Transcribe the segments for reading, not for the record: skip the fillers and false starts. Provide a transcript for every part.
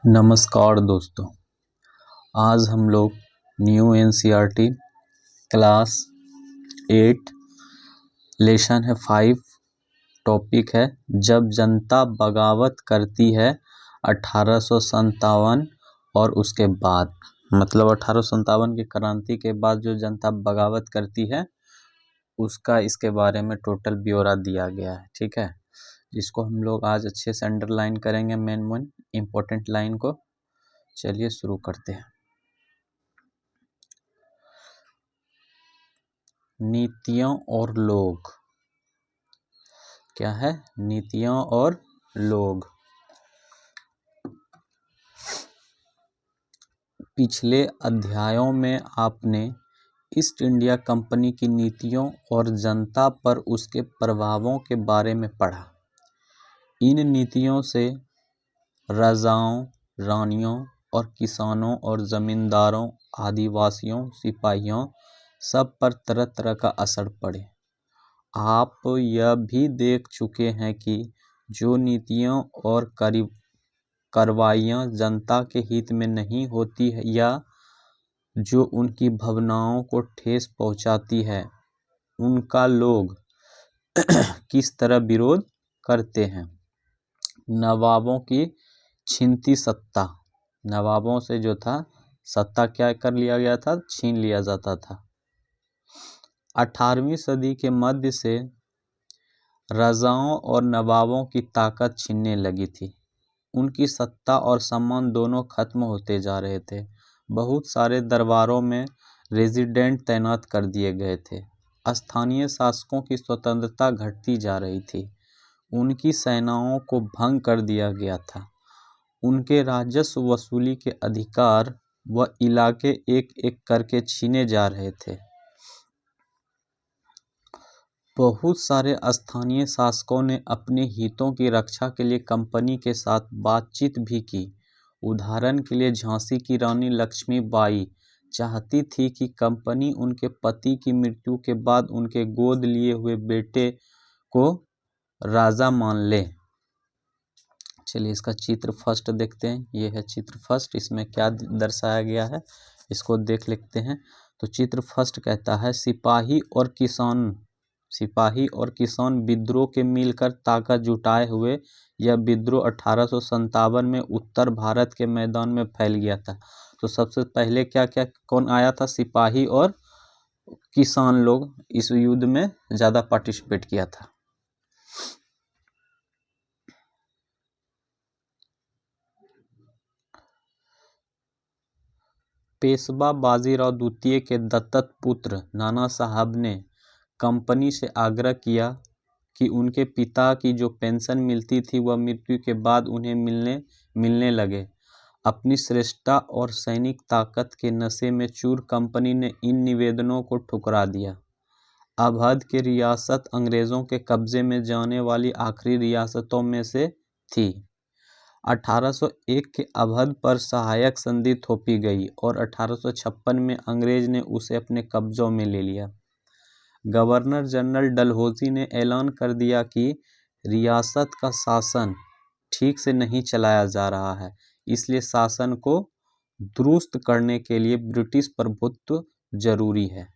नमस्कार दोस्तों, आज हम लोग न्यू एनसीईआरटी क्लास 8 लेसन है 5 टॉपिक है जब जनता बगावत करती है 1857 और उसके बाद, मतलब 1857 की क्रांति के बाद जो जनता बगावत करती है उसका इसके बारे में टोटल ब्यौरा दिया गया है। ठीक है, जिसको हम लोग आज अच्छे से अंडरलाइन करेंगे मेन इम्पोर्टेंट लाइन को। चलिए शुरू करते हैं। नीतियां और लोग क्या है? नीतियां और लोग। पिछले अध्यायों में आपने ईस्ट इंडिया कंपनी की नीतियों और जनता पर उसके प्रभावों के बारे में पढ़ा। इन नीतियों से राजाओं, रानियों और किसानों और जमींदारों, आदिवासियों, सिपाहियों सब पर तरह तरह का असर पड़े। आप यह भी देख चुके हैं कि जो नीतियां और कार्रवाइयां जनता के हित में नहीं होती है या जो उनकी भावनाओं को ठेस पहुंचाती है, उनका लोग किस तरह विरोध करते हैं। नवाबों की छीनती सत्ता, नवाबों से जो था सत्ता क्या कर लिया गया था? छीन लिया जाता था। 18वीं सदी के मध्य से राजाओं और नवाबों की ताकत छीनने लगी थी। उनकी सत्ता और सम्मान दोनों खत्म होते जा रहे थे। बहुत सारे दरबारों में रेजिडेंट तैनात कर दिए गए थे। स्थानीय शासकों की स्वतंत्रता घटती जा रही थी। उनकी सेनाओं को भंग कर दिया गया था। उनके राजस्व वसूली के अधिकार व इलाके एक एक करके छीने जा रहे थे। बहुत सारे स्थानीय शासकों ने अपने हितों की रक्षा के लिए कंपनी के साथ बातचीत भी की। उदाहरण के लिए झांसी की रानी लक्ष्मीबाई चाहती थी कि कंपनी उनके पति की मृत्यु के बाद उनके गोद लिए हुए बेटे को राजा मान ले। चलिए इसका चित्र फर्स्ट देखते हैं। ये है चित्र फर्स्ट। इसमें क्या दर्शाया गया है इसको देख लेते हैं। तो चित्र फर्स्ट कहता है सिपाही और किसान विद्रोह के मिलकर ताकत जुटाए हुए यह विद्रोह 1857 में उत्तर भारत के मैदान में फैल गया था। तो सबसे पहले कौन आया था? सिपाही और किसान लोग इस युद्ध में ज्यादा पार्टिसिपेट किया था। पेशवा बाजीराव द्वितीय के दत्तक पुत्र नाना साहब ने कंपनी से आग्रह किया कि उनके पिता की जो पेंशन मिलती थी वह मृत्यु के बाद उन्हें मिलने लगे। अपनी श्रेष्ठता और सैनिक ताकत के नशे में चूर कंपनी ने इन निवेदनों को ठुकरा दिया। अवध की रियासत अंग्रेजों के कब्जे में जाने वाली आखिरी रियासतों में से थी। 1801 के अवध पर सहायक संधि थोपी गई और 1856 में अंग्रेज ने उसे अपने कब्जों में ले लिया। गवर्नर जनरल डलहौजी ने ऐलान कर दिया कि रियासत का शासन ठीक से नहीं चलाया जा रहा है, इसलिए शासन को दुरुस्त करने के लिए ब्रिटिश प्रभुत्व जरूरी है।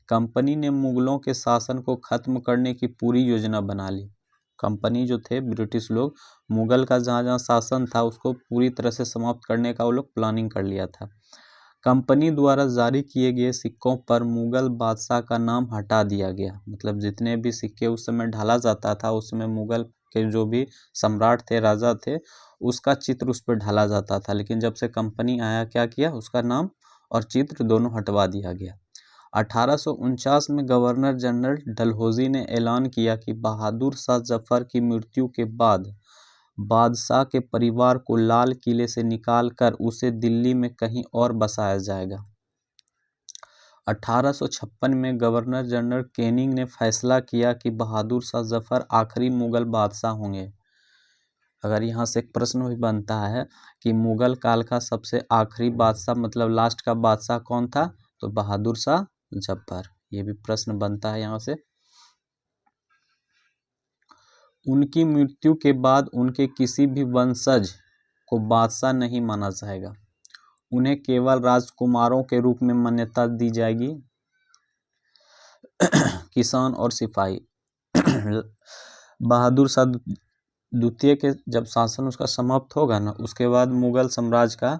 कंपनी ने मुगलों के शासन को खत्म करने की पूरी योजना बना ली। कंपनी जो थे ब्रिटिश लोग, मुगल का जहाँ जहाँ शासन था उसको पूरी तरह से समाप्त करने का वो लोग प्लानिंग कर लिया था। कंपनी द्वारा जारी किए गए सिक्कों पर मुगल बादशाह का नाम हटा दिया गया। मतलब जितने भी सिक्के उस समय ढाला जाता था उसमें मुगल के जो भी सम्राट थे, राजा थे, उसका चित्र उस पर ढाला जाता था। लेकिन जब से कंपनी आया क्या किया, उसका नाम और चित्र दोनों हटवा दिया गया। 1849 में गवर्नर जनरल डलहौजी ने ऐलान किया कि बहादुर शाह जफर की मृत्यु के बाद बादशाह के परिवार को लाल किले से निकालकर उसे दिल्ली में कहीं और बसाया जाएगा। 1856 में गवर्नर जनरल कैनिंग ने फैसला किया कि बहादुर शाह जफर आखिरी मुगल बादशाह होंगे। अगर यहाँ से एक प्रश्न भी बनता है कि मुगल काल का सबसे आखिरी बादशाह मतलब लास्ट का बादशाह कौन था, तो बहादुर शाह जफर। ये भी प्रश्न बनता है यहाँ से। उनकी मृत्यु के बाद उनके किसी भी वंशज को बादशाह नहीं माना जाएगा, उन्हें केवल राजकुमारों के रूप में मान्यता दी जाएगी। किसान और सिपाही बहादुर शाह द्वितीय के जब शासन उसका समाप्त होगा ना, उसके बाद मुगल साम्राज्य का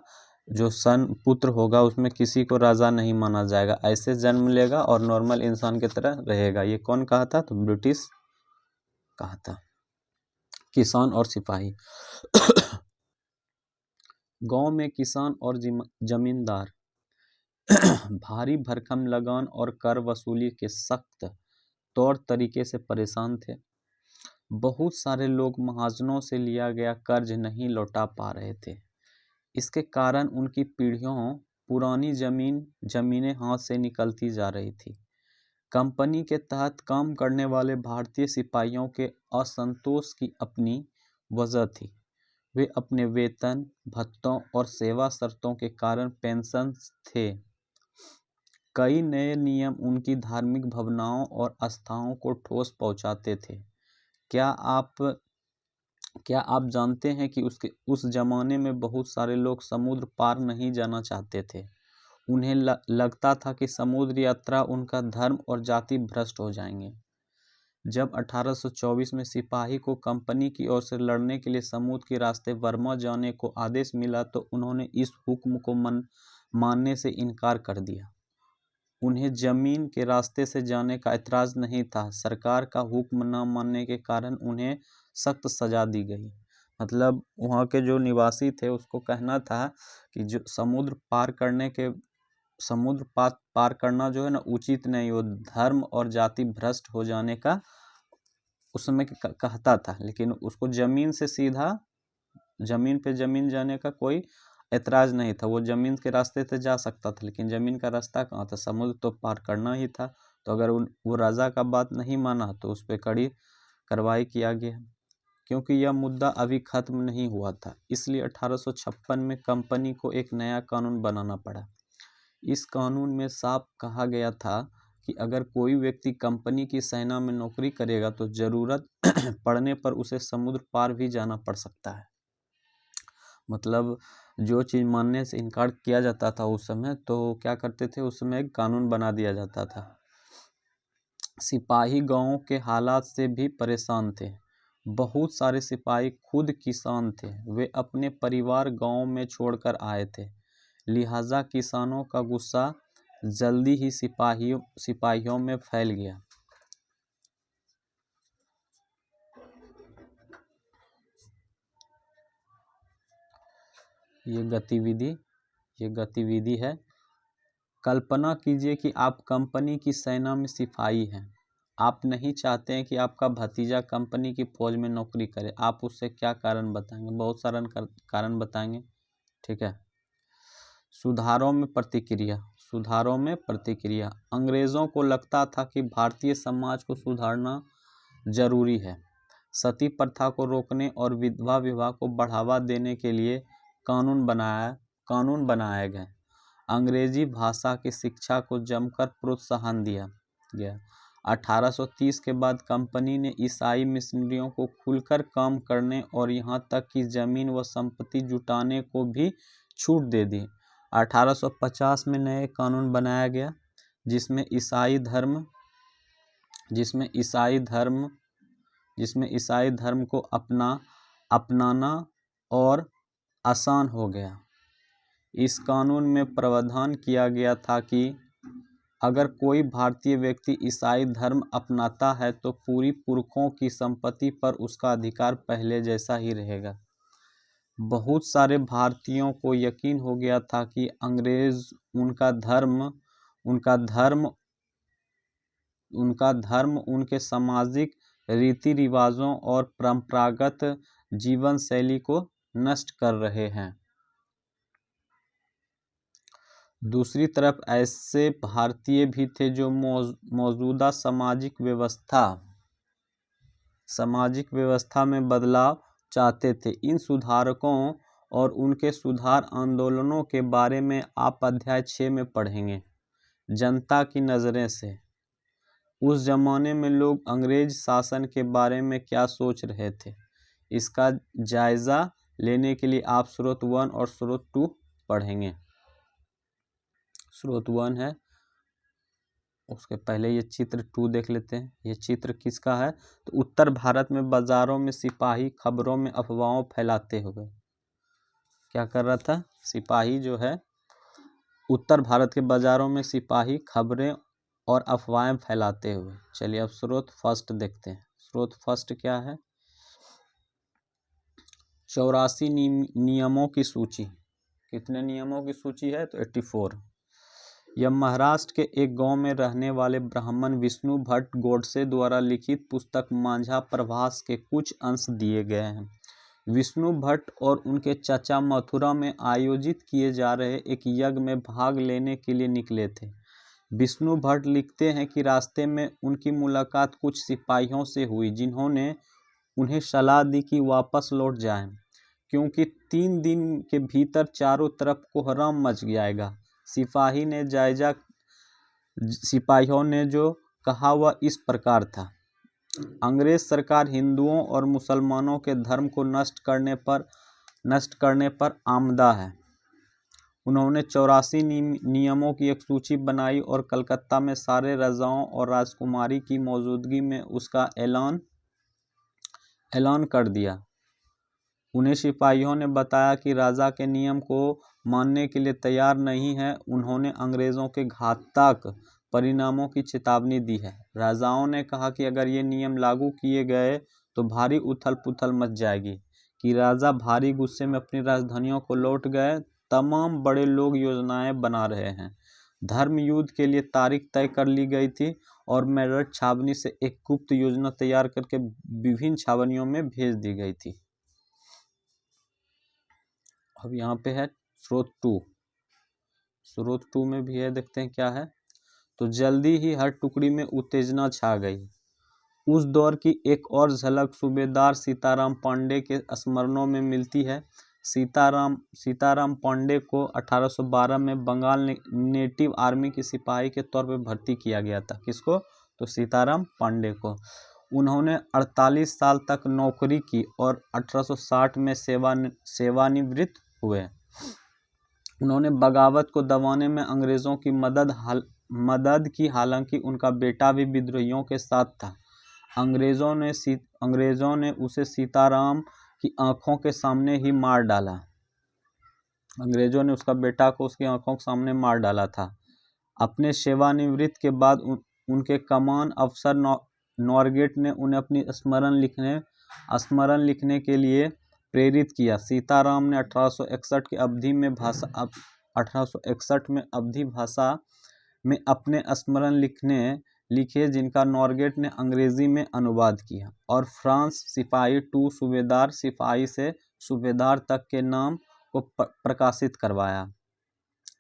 जो सन पुत्र होगा उसमें किसी को राजा नहीं माना जाएगा, ऐसे जन्म लेगा और नॉर्मल इंसान की तरह रहेगा। ये कौन कहा था? तो ब्रिटिश कहा था। किसान और सिपाही गांव में किसान और जमींदार भारी भरकम लगान और कर वसूली के सख्त तौर तरीके से परेशान थे। बहुत सारे लोग महाजनों से लिया गया कर्ज नहीं लौटा पा रहे थे। इसके कारण उनकी पीढ़ियों पुरानी जमीनें हाथ से निकलती जा रही थी। कंपनी के तहत काम करने वाले भारतीय सिपाहियों के असंतोष की अपनी वजह थी। वे अपने वेतन, भत्तों और सेवा शर्तों के कारण पेंशन थे। कई नए नियम उनकी धार्मिक भावनाओं और आस्थाओं को ठोस पहुंचाते थे। क्या आप जानते हैं कि उस जमाने में बहुत सारे लोग समुद्र पार नहीं जाना चाहते थे। उन्हें लगता था कि समुद्र यात्रा उनका धर्म और जाति भ्रष्ट हो जाएंगे। जब 1824 में सिपाही को कंपनी की ओर से लड़ने के लिए समुद्र के रास्ते बर्मा जाने को आदेश मिला तो उन्होंने इस हुक्म को मानने से इनकार कर दिया। उन्हें जमीन के रास्ते से जाने का ऐतराज नहीं था। सरकार का हुक्म न मानने के कारण उन्हें सख्त सजा दी गई। मतलब वहाँ के जो निवासी थे उसको कहना था कि जो समुद्र पार करना जो है ना उचित नहीं, वो धर्म और जाति भ्रष्ट हो जाने का उस समय कहता था। लेकिन उसको जमीन से सीधा जमीन पे जाने का कोई ऐतराज नहीं था। वो जमीन के रास्ते से जा सकता था, लेकिन जमीन का रास्ता कहाँ था? समुद्र तो पार करना ही था। तो अगर वो राजा का बात नहीं माना तो उस पर कड़ी कार्रवाई किया गया। क्योंकि यह मुद्दा अभी खत्म नहीं हुआ था, इसलिए 1856 में कंपनी को एक नया कानून बनाना पड़ा। इस कानून में साफ कहा गया था कि अगर कोई व्यक्ति कंपनी की सेना में नौकरी करेगा तो जरूरत पड़ने पर उसे समुद्र पार भी जाना पड़ सकता है। मतलब जो चीज़ मानने से इनकार किया जाता था उस समय, तो क्या करते थे, उस समय एक कानून बना दिया जाता था। सिपाही गांवों के हालात से भी परेशान थे। बहुत सारे सिपाही खुद किसान थे। वे अपने परिवार गांव में छोड़कर आए थे। लिहाजा किसानों का गुस्सा जल्दी ही सिपाहियों में फैल गया। ये गतिविधि है। कल्पना कीजिए कि आप कंपनी की सेना में सिपाही हैं। आप नहीं चाहते हैं कि आपका भतीजा कंपनी की फौज में नौकरी करे। आप उससे क्या कारण बताएंगे? बहुत सारा कारण बताएंगे। ठीक है। सुधारों में प्रतिक्रिया। अंग्रेजों को लगता था कि भारतीय समाज को सुधारना जरूरी है। सती प्रथा को रोकने और विधवा विवाह को बढ़ावा देने के लिए कानून बनाए गए। अंग्रेजी भाषा की शिक्षा को जमकर प्रोत्साहन दिया गया। 1830 के बाद कंपनी ने ईसाई मिशनरियों को खुलकर काम करने और यहाँ तक कि जमीन व संपत्ति जुटाने को भी छूट दे दी। 1850 में नए कानून बनाया गया जिसमें ईसाई धर्म को अपनाना और आसान हो गया। इस कानून में प्रावधान किया गया था कि अगर कोई भारतीय व्यक्ति ईसाई धर्म अपनाता है तो पूरी पुरखों की संपत्ति पर उसका अधिकार पहले जैसा ही रहेगा। बहुत सारे भारतीयों को यकीन हो गया था कि अंग्रेज उनका धर्म उनके सामाजिक रीति रिवाजों और परंपरागत जीवन शैली को नष्ट कर रहे हैं। दूसरी तरफ ऐसे भारतीय भी थे जो मौजूदा सामाजिक व्यवस्था में बदलाव चाहते थे। इन सुधारकों और उनके सुधार आंदोलनों के बारे में आप अध्याय 6 में पढ़ेंगे। जनता की नज़रें से उस जमाने में लोग अंग्रेज शासन के बारे में क्या सोच रहे थे, इसका जायजा लेने के लिए आप स्रोत 1 और स्रोत 2 पढ़ेंगे। स्रोत 1 है, उसके पहले ये चित्र 2 देख लेते हैं। ये चित्र किसका है? तो उत्तर भारत में बाजारों में सिपाही खबरों में अफवाहों फैलाते हुए क्या कर रहा था? सिपाही जो है उत्तर भारत के बाजारों में सिपाही खबरें और अफवाहें फैलाते हुए। चलिए अब स्रोत फर्स्ट देखते हैं। स्रोत फर्स्ट क्या है? 84 नियमों की सूची। कितने नियमों की सूची है? तो 84। यह महाराष्ट्र के एक गांव में रहने वाले ब्राह्मण विष्णु भट्ट गोडसे द्वारा लिखित पुस्तक मांझा प्रभास के कुछ अंश दिए गए हैं। विष्णु भट्ट और उनके चाचा मथुरा में आयोजित किए जा रहे एक यज्ञ में भाग लेने के लिए निकले थे। विष्णु भट्ट लिखते हैं कि रास्ते में उनकी मुलाकात कुछ सिपाहियों से हुई, जिन्होंने उन्हें सलाह दी कि वापस लौट जाएं, क्योंकि 3 दिन के भीतर चारों तरफ कोहराम मच जाएगा। सिपाहियों ने जो कहा वह इस प्रकार था। अंग्रेज सरकार हिंदुओं और मुसलमानों के धर्म को नष्ट करने पर आमदा है। उन्होंने 84 नियमों की एक सूची बनाई और कलकत्ता में सारे राजाओं और राजकुमारी की मौजूदगी में उसका ऐलान कर दिया। उन्हें सिपाहियों ने बताया कि राजा के नियम को मानने के लिए तैयार नहीं है। उन्होंने अंग्रेजों के घातक परिणामों की चेतावनी दी है। राजाओं ने कहा कि अगर ये नियम लागू किए गए तो भारी उथल पुथल मच जाएगी। कि राजा भारी गुस्से में अपनी राजधानियों को लौट गए। तमाम बड़े लोग योजनाएं बना रहे हैं। धर्म युद्ध के लिए तारीख तय कर ली गई थी और मेरठ छावनी से एक गुप्त योजना तैयार करके विभिन्न छावनियों में भेज दी गई थी। अब यहाँ पे है स्रोत 2। स्रोत 2 में भी है, देखते हैं क्या है। तो जल्दी ही हर टुकड़ी में उत्तेजना छा गई। उस दौर की एक और झलक सूबेदार सीताराम पांडे के स्मरणों में मिलती है। सीताराम पांडे को 1812 में बंगाल नेटिव आर्मी के सिपाही के तौर पर भर्ती किया गया था। किसको? तो सीताराम पांडे को। उन्होंने 48 साल तक नौकरी की और 1860 में सेवानिवृत्त हुए। उन्होंने बगावत को दबाने में अंग्रेजों की मदद की, हालांकि उनका बेटा भी विद्रोहियों के साथ था। अंग्रेजों ने उसे सीताराम की आंखों के सामने ही मार डाला। अंग्रेजों ने उसका बेटा को उसकी आंखों के सामने मार डाला था। अपने सेवानिवृत्ति के बाद उनके कमान अफसर नॉरगेट ने उन्हें अपनी स्मरण लिखने के लिए प्रेरित किया। सीताराम ने 1861 में अवधी भाषा में अपने स्मरण लिखे, जिनका नॉरगेट ने अंग्रेजी में अनुवाद किया और फ्रांस सिपाही टू सूबेदार सिपाही से सूबेदार तक के नाम को प्रकाशित करवाया।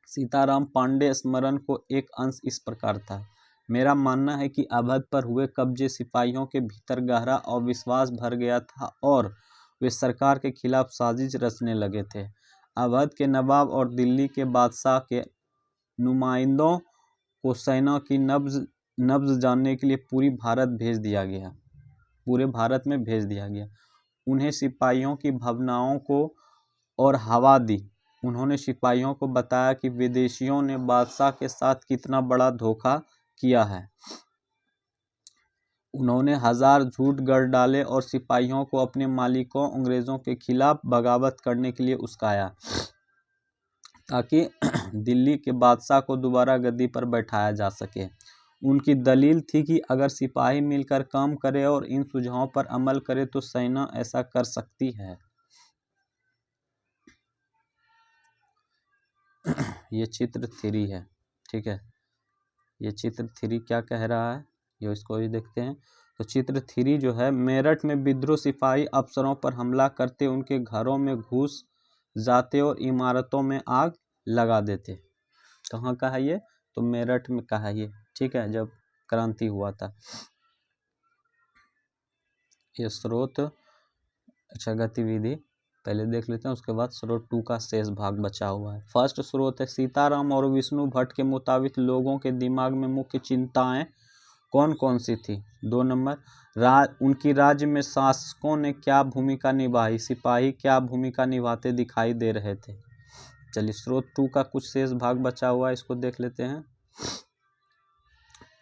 सीताराम पांडे स्मरण को एक अंश इस प्रकार था। मेरा मानना है कि अवध पर हुए कब्जे सिपाहियों के भीतर गहरा अविश्वास भर गया था और वे सरकार के खिलाफ साजिश रचने लगे थे। अवध के नवाब और दिल्ली के बादशाह के नुमाइंदों को सेना की नब्ज जानने के लिए पूरे भारत में भेज दिया गया। उन्हें सिपाहियों की भावनाओं को और हवा दी। उन्होंने सिपाहियों को बताया कि विदेशियों ने बादशाह के साथ कितना बड़ा धोखा किया है। उन्होंने 1000 झूठ गढ़ डाले और सिपाहियों को अपने मालिकों अंग्रेजों के खिलाफ बगावत करने के लिए उकसाया, ताकि दिल्ली के बादशाह को दोबारा गद्दी पर बैठाया जा सके। उनकी दलील थी कि अगर सिपाही मिलकर काम करे और इन सुझावों पर अमल करे तो सेना ऐसा कर सकती है। ये चित्र 3 है, ठीक है। ये चित्र 3 क्या कह रहा है, ये इसको भी देखते हैं। तो चित्र 3 जो है, मेरठ में विद्रोह सिपाही अफसरों पर हमला करते, उनके घरों में घुस जाते और इमारतों में आग लगा देते। कहाँ का है ये? तो मेरठ में का है ये, ठीक है, जब क्रांति हुआ था। ये स्रोत, अच्छा गतिविधि पहले देख लेते हैं, उसके बाद स्रोत 2 का शेष भाग बचा हुआ है। फर्स्ट स्रोत है सीताराम और विष्णु भट्ट के मुताबिक लोगों के दिमाग में मुख्य चिंताएं कौन कौन सी थी? 2 नंबर, उनकी राज्य में शासकों ने क्या भूमिका निभाई? सिपाही क्या भूमिका निभाते दिखाई दे रहे थे? चलिए स्रोत 2 का कुछ शेष भाग बचा हुआ है, इसको देख लेते हैं।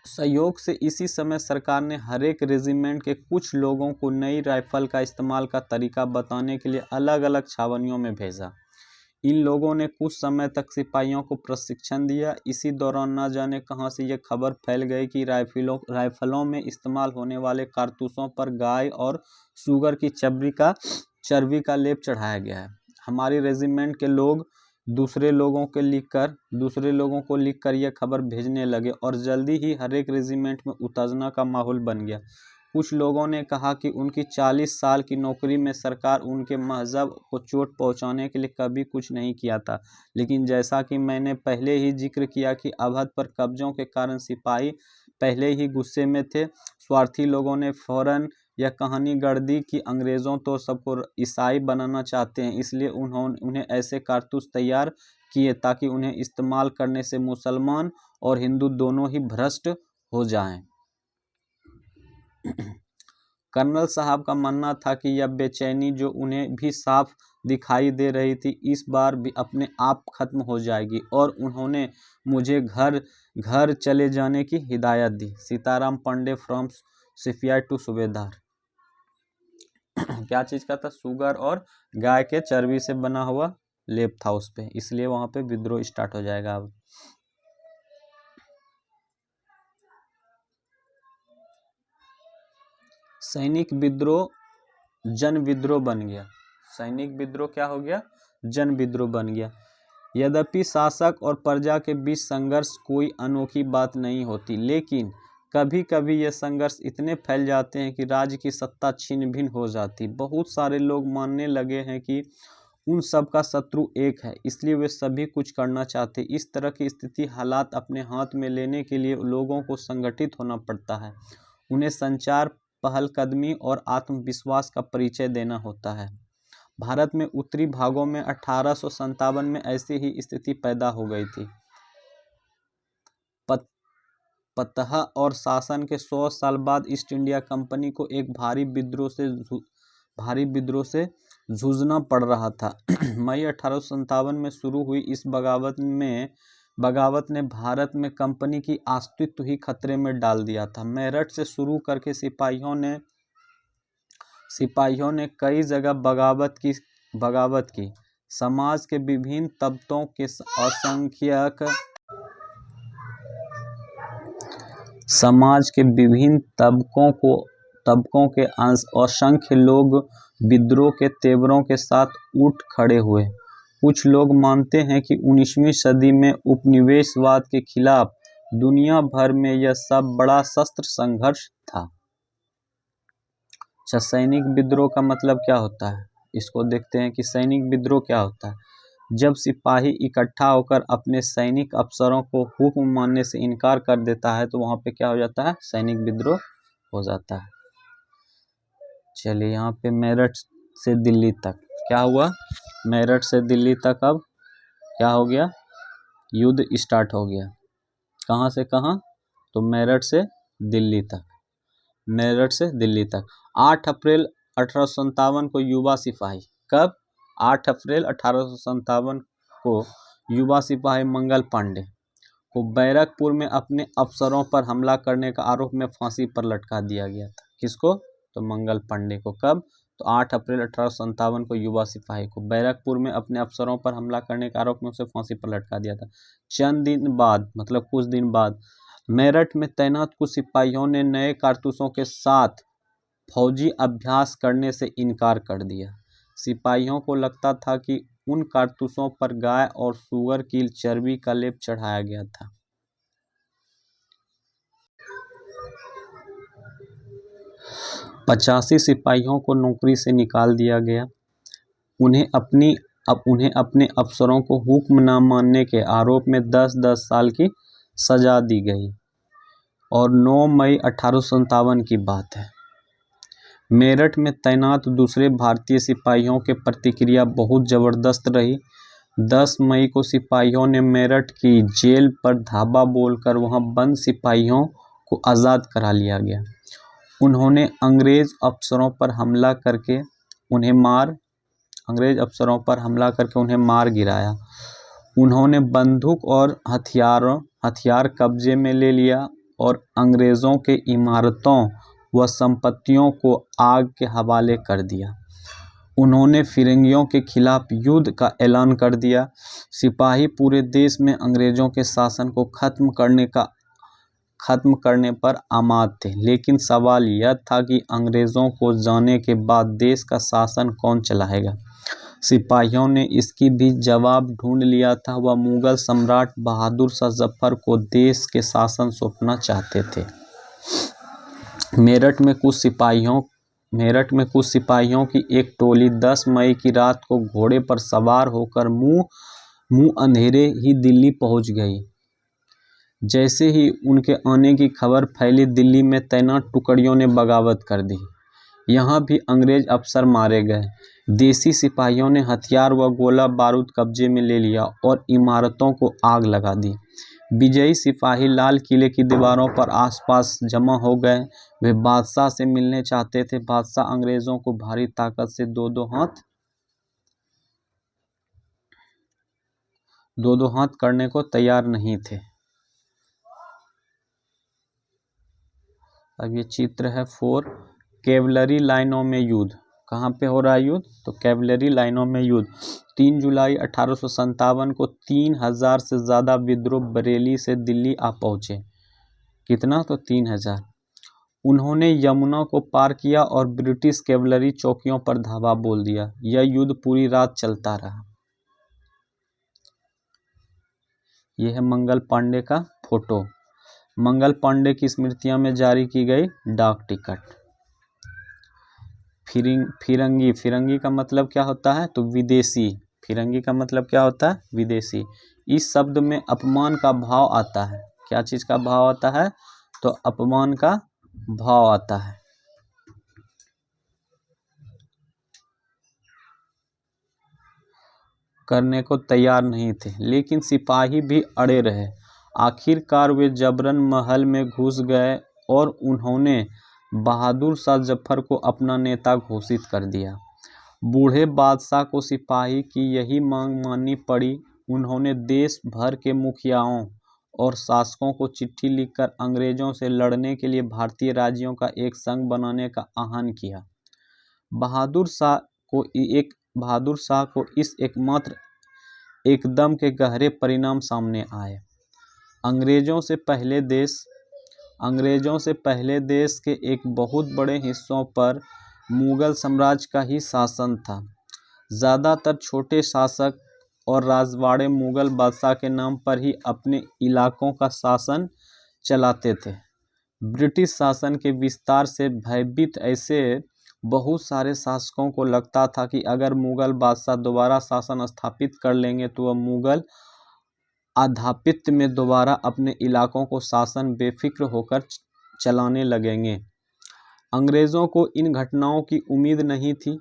सहयोग से इसी समय सरकार ने हर एक रेजिमेंट के कुछ लोगों को नई राइफल का इस्तेमाल का तरीका बताने के लिए अलग अलग छावनियों में भेजा। इन लोगों ने कुछ समय तक सिपाहियों को प्रशिक्षण दिया। इसी दौरान न जाने कहां से यह खबर फैल गई कि राइफलों में इस्तेमाल होने वाले कारतूसों पर गाय और सूगर की चर्बी का लेप चढ़ाया गया है। हमारी रेजिमेंट के लोग दूसरे लोगों को लिखकर यह खबर भेजने लगे और जल्दी ही हर एक रेजिमेंट में उत्तेजना का माहौल बन गया। कुछ लोगों ने कहा कि उनकी 40 साल की नौकरी में सरकार उनके मजहब को चोट पहुंचाने के लिए कभी कुछ नहीं किया था, लेकिन जैसा कि मैंने पहले ही जिक्र किया कि अवध पर कब्जों के कारण सिपाही पहले ही गुस्से में थे। स्वार्थी लोगों ने फौरन यह कहानी गढ़ दी कि अंग्रेज़ों तो सबको ईसाई बनाना चाहते हैं, इसलिए उन्हें ऐसे कारतूस तैयार किए ताकि उन्हें इस्तेमाल करने से मुसलमान और हिंदू दोनों ही भ्रष्ट हो जाएं। कर्नल साहब का मानना था कि यह बेचैनी जो उन्हें भी साफ दिखाई दे रही थी इस बार भी अपने आप खत्म हो जाएगी और उन्होंने मुझे घर चले जाने की हिदायत दी। सीताराम पांडे फ्रॉम सिफिया टू सूबेदार। क्या चीज का था? सुगर और गाय के चर्बी से बना हुआ लेप था उस पे, इसलिए वहां पे विद्रोह स्टार्ट हो जाएगा। अब सैनिक विद्रोह जन विद्रोह बन गया। सैनिक विद्रोह क्या हो गया? जन विद्रोह बन गया। यद्यपि शासक और प्रजा के बीच संघर्ष कोई अनोखी बात नहीं होती, लेकिन कभी कभी ये संघर्ष इतने फैल जाते हैं कि राज्य की सत्ता छिन्न भिन्न हो जाती। बहुत सारे लोग मानने लगे हैं कि उन सब का शत्रु एक है, इसलिए वे सभी कुछ करना चाहते। इस तरह की स्थिति हालात अपने हाथ में लेने के लिए लोगों को संगठित होना पड़ता है। उन्हें संचार, पहलकदमी और आत्मविश्वास का परिचय देना होता है। भारत में उत्तरी भागों में 1857 में ऐसी ही स्थिति पैदा हो गई थी। फतह और शासन के 100 साल बाद ईस्ट इंडिया कंपनी को एक भारी विद्रोह से जूझना पड़ रहा था। मई 1857 में शुरू हुई इस बगावत ने भारत में कंपनी की अस्तित्व ही खतरे में डाल दिया था। मेरठ से शुरू करके सिपाहियों ने कई जगह बगावत की। समाज के विभिन्न तबकों के असंख्य लोग विद्रोह के तेवरों के साथ उठ खड़े हुए। कुछ लोग मानते हैं कि 19वीं सदी में उपनिवेशवाद के खिलाफ दुनिया भर में यह सब बड़ा शस्त्र संघर्ष था। अच्छा, सैनिक विद्रोह का मतलब क्या होता है? इसको देखते हैं कि सैनिक विद्रोह क्या होता है। जब सिपाही इकट्ठा होकर अपने सैनिक अफसरों को हुक्म मानने से इनकार कर देता है तो वहां पे क्या हो जाता है? सैनिक विद्रोह हो जाता है। चलिए, यहाँ पे मेरठ से दिल्ली तक क्या हुआ? मेरठ से दिल्ली तक अब क्या हो गया? युद्ध स्टार्ट हो गया। कहाँ से कहाँ? तो मेरठ से दिल्ली तक। 8 अप्रैल 1857 को युवा सिपाही, कब? 8 अप्रैल 1857 को युवा सिपाही मंगल पांडे को बैरकपुर में अपने अफसरों पर हमला करने का आरोप में फांसी पर लटका दिया गया था। किसको? तो मंगल पांडे को। कब? तो 8 अप्रैल 1857 को युवा सिपाही को बैरकपुर में अपने अफसरों पर हमला करने के आरोप में उसे फांसी पर लटका दिया था। चंद दिन बाद, मतलब कुछ दिन बाद, मेरठ में तैनात कुछ सिपाहियों ने नए कारतूसों के साथ फौजी अभ्यास करने से इनकार कर दिया। सिपाहियों को लगता था कि उन कारतूसों पर गाय और सूअर की चर्बी का लेप चढ़ाया गया था। पचासी सिपाहियों को नौकरी से निकाल दिया गया। उन्हें अपने अफसरों को हुक्म न मानने के आरोप में 10-10 साल की सजा दी गई। और 9 मई 1857 की बात है। मेरठ में तैनात दूसरे भारतीय सिपाहियों के प्रतिक्रिया बहुत ज़बरदस्त रही। 10 मई को सिपाहियों ने मेरठ की जेल पर धावा बोलकर वहां बंद सिपाहियों को आज़ाद करा लिया गया। उन्होंने अंग्रेज अफसरों पर हमला करके उन्हें मार गिराया। उन्होंने बंदूक और हथियार कब्जे में ले लिया और अंग्रेज़ों के इमारतों व संपत्तियों को आग के हवाले कर दिया। उन्होंने फिरंगियों के खिलाफ युद्ध का ऐलान कर दिया। सिपाही पूरे देश में अंग्रेज़ों के शासन को खत्म करने पर आमाद थे, लेकिन सवाल यह था कि अंग्रेज़ों को जाने के बाद देश का शासन कौन चलाएगा। सिपाहियों ने इसकी भी जवाब ढूंढ लिया था। वह मुगल सम्राट बहादुर शाह जफर को देश के शासन सौंपना चाहते थे। मेरठ में कुछ सिपाहियों की एक टोली 10 मई की रात को घोड़े पर सवार होकर मुंह अंधेरे ही दिल्ली पहुंच गई। जैसे ही उनके आने की खबर फैली, दिल्ली में तैनात टुकड़ियों ने बगावत कर दी। यहाँ भी अंग्रेज अफसर मारे गए। देसी सिपाहियों ने हथियार व गोला बारूद कब्जे में ले लिया और इमारतों को आग लगा दी। विजयी सिपाही लाल किले की दीवारों पर आसपास जमा हो गए। वे बादशाह से मिलने चाहते थे। बादशाह अंग्रेजों को भारी ताकत से दो दो हाथ करने को तैयार नहीं थे। अब ये चित्र है 4। कैवलरी लाइनों में युद्ध। कहाँ पे हो रहा है युद्ध? तो कैवलरी लाइनों में युद्ध। 3 जुलाई 1857 को 3000 से ज़्यादा विद्रोह बरेली से दिल्ली आ पहुँचे। कितना? तो 3000। उन्होंने यमुना को पार किया और ब्रिटिश कैवलरी चौकियों पर धावा बोल दिया। यह युद्ध पूरी रात चलता रहा। यह है मंगल पांडे का फोटो। मंगल पांडे की स्मृतियां में जारी की गई डाक टिकट। फिरंगी का मतलब क्या होता है? तो विदेशी। फिरंगी का मतलब क्या होता है? विदेशी। इस शब्द में अपमान का भाव आता है। क्या चीज का भाव आता है? तो अपमान का भाव आता है। करने को तैयार नहीं थे, लेकिन सिपाही भी अड़े रहे। आखिरकार वे जबरन महल में घुस गए और उन्होंने बहादुर शाह जफर को अपना नेता घोषित कर दिया। बूढ़े बादशाह को सिपाही की यही मांग माननी पड़ी। उन्होंने देश भर के मुखियाओं और शासकों को चिट्ठी लिखकर अंग्रेजों से लड़ने के लिए भारतीय राज्यों का एक संघ बनाने का आह्वान किया। बहादुर शाह को इस एकमात्र एकदम के गहरे परिणाम सामने आए। अंग्रेजों से पहले देश के एक बहुत बड़े हिस्सों पर मुगल साम्राज्य का ही शासन था। ज़्यादातर छोटे शासक और राजवाड़े मुगल बादशाह के नाम पर ही अपने इलाकों का शासन चलाते थे। ब्रिटिश शासन के विस्तार से भयभीत ऐसे बहुत सारे शासकों को लगता था कि अगर मुगल बादशाह दोबारा शासन स्थापित कर लेंगे तो वह मुगल आधिपत्य में दोबारा अपने इलाकों को शासन बेफिक्र होकर चलाने लगेंगे। अंग्रेज़ों को इन घटनाओं की उम्मीद नहीं थी।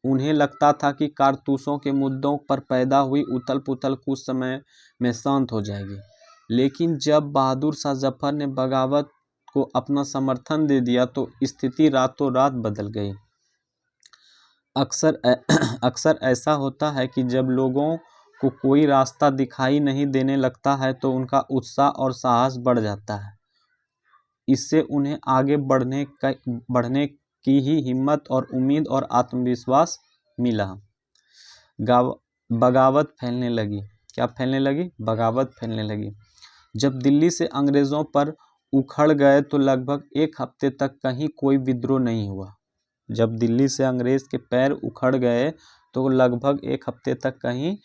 उन्हें लगता था कि कारतूसों के मुद्दों पर पैदा हुई उथल पुथल कुछ समय में शांत हो जाएगी, लेकिन जब बहादुर शाह जफर ने बगावत को अपना समर्थन दे दिया तो स्थिति रातों रात बदल गई। अक्सर ऐसा होता है कि जब लोगों को कोई रास्ता दिखाई नहीं देने लगता है तो उनका उत्साह और साहस बढ़ जाता है। इससे उन्हें आगे बढ़ने की ही हिम्मत और उम्मीद और आत्मविश्वास मिला। बगावत फैलने लगी। क्या फैलने लगी? बगावत फैलने लगी। जब दिल्ली से अंग्रेज़ों पर उखड़ गए तो लगभग 1 हफ्ते तक कहीं कोई विद्रोह नहीं हुआ। जब दिल्ली से अंग्रेज़ के पैर उखड़ गए तो लगभग 1 हफ्ते तक कहीं